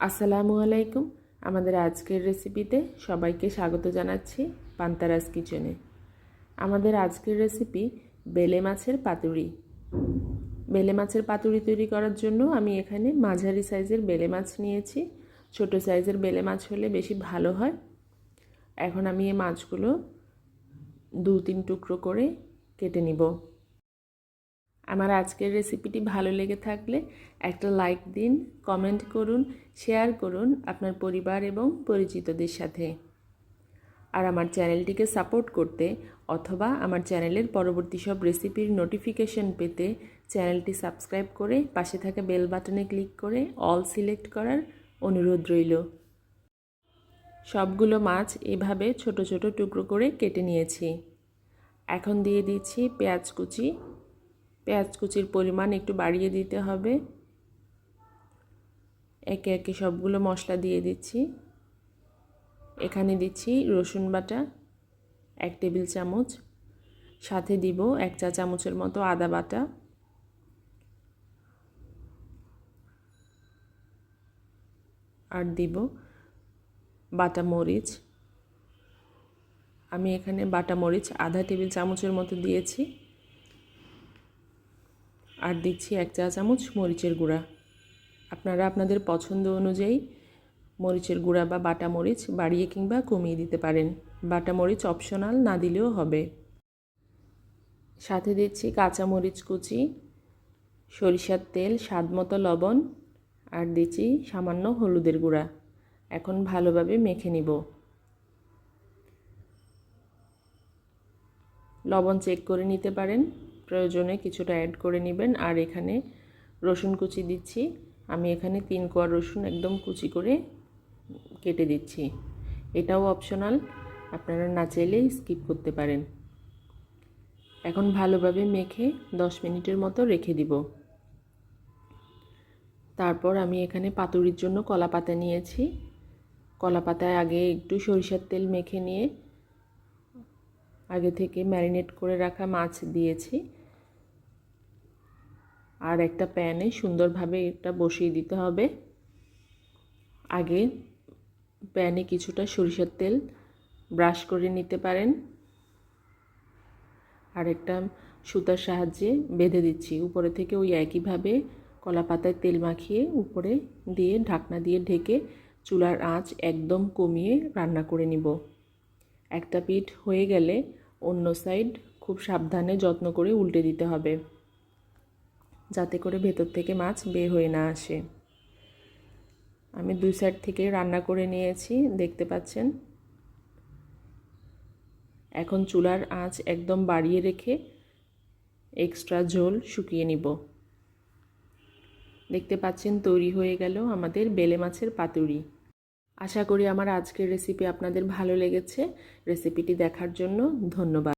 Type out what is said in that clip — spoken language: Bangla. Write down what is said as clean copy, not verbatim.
আসসালামু আলাইকুম। আমাদের আজকের রেসিপিতে সবাইকে স্বাগত জানাচ্ছি পান্তারাস কিচেনে। আমাদের আজকের রেসিপি বেলে মাছের পাতুরি। বেলে মাছের পাতুরি তৈরি করার জন্য আমি এখানে মাঝারি সাইজের বেলে মাছ নিয়েছি। ছোট সাইজের বেলে মাছ হলে বেশি ভালো হয়। এখন আমি এই মাছগুলো 2-3 টুকরো করে কেটে নিব। আমার আজকের রেসিপিটি ভালো লেগে থাকলে একটা লাইক দিন, কমেন্ট করুন, শেয়ার করুন আপনার পরিবার এবং পরিচিতদের সাথে। আর আমার চ্যানেলটিকে সাপোর্ট করতে অথবা আমার চ্যানেলের পরবর্তী সব রেসিপির নোটিফিকেশন পেতে চ্যানেলটি সাবস্ক্রাইব করে পাশে থাকা বেল বাটনে ক্লিক করে অল সিলেক্ট করার অনুরোধ রইল। সবগুলো মাছ এভাবে ছোট ছোট টুকরো করে কেটে নিয়েছি। এখন দিয়ে দিচ্ছি পেঁয়াজ কুচি। পেঁয়াজ কুচির পরিমাণ একটু বাড়িয়ে দিতে হবে। একে একে সবগুলো মশলা দিয়ে দিচ্ছি। এখানে দিচ্ছি রসুন বাটা 1 টেবিল চামচ, সাথে দিব 1 চা চামচের মতো আদা বাটা, আর দিব বাটা মরিচ। আমি এখানে বাটা মরিচ আধা টেবিল চামচের মতো দিয়েছি। আর দিচ্ছি 1 চা চামচ মরিচের গুঁড়া। আপনারা আপনাদের পছন্দ অনুযায়ী মরিচের গুঁড়া বা বাটা মরিচ বাড়িয়ে কিংবা কমিয়ে দিতে পারেন। বাটা মরিচ অপশনাল, না দিলেও হবে। সাথে দিচ্ছি কাঁচা মরিচ কুচি, সরিষার তেল, স্বাদমতো লবণ, আর দিচ্ছি সামান্য হলুদের গুঁড়া। এখন ভালোভাবে মেখে নিব। লবণ চেক করে নিতে পারেন, প্রয়োজনে কিছুটা অ্যাড করে নেবেন। আর এখানে রসুন কুচি দিচ্ছি। আমি এখানে 3 কোয়া রসুন একদম কুচি করে কেটে দিচ্ছি। এটাও অপশনাল, আপনারা না চাইলেই স্কিপ করতে পারেন। এখন ভালোভাবে মেখে 10 মিনিটের মতো রেখে দিব। তারপর আমি এখানে পাতুরির জন্য কলা পাতা নিয়েছি। কলা পাতায় আগে একটু সরিষার তেল মেখে নিয়ে আগে থেকে ম্যারিনেট করে রাখা মাছ দিয়েছি। আর একটা প্যানে সুন্দরভাবে এটা বসিয়ে দিতে হবে। আগে প্যানে কিছুটা সরিষার তেল ব্রাশ করে নিতে পারেন। আর একটা সুতার সাহায্যে বেঁধে দিচ্ছি। উপরে থেকে ওই একইভাবে কলা পাতায় তেল মাখিয়ে উপরে দিয়ে ঢাকনা দিয়ে ঢেকে চুলার আঁচ একদম কমিয়ে রান্না করে নিব। একটা পিঠ হয়ে গেলে অন্য সাইড খুব সাবধানে যত্ন করে উল্টে দিতে হবে, যাতে করে ভেতর থেকে মাছ বের হয়ে না আসে। আমি 2 সাইড থেকে রান্না করে নিয়েছি, দেখতে পাচ্ছেন। এখন চুলার আঁচ একদম বাড়িয়ে রেখে এক্সট্রা ঝোল শুকিয়ে নিব। দেখতে পাচ্ছেন তৈরি হয়ে গেল আমাদের বেলে মাছের পাতুরি। আশা করি আমার আজকের রেসিপি আপনাদের ভালো লেগেছে। রেসিপিটি দেখার জন্য ধন্যবাদ।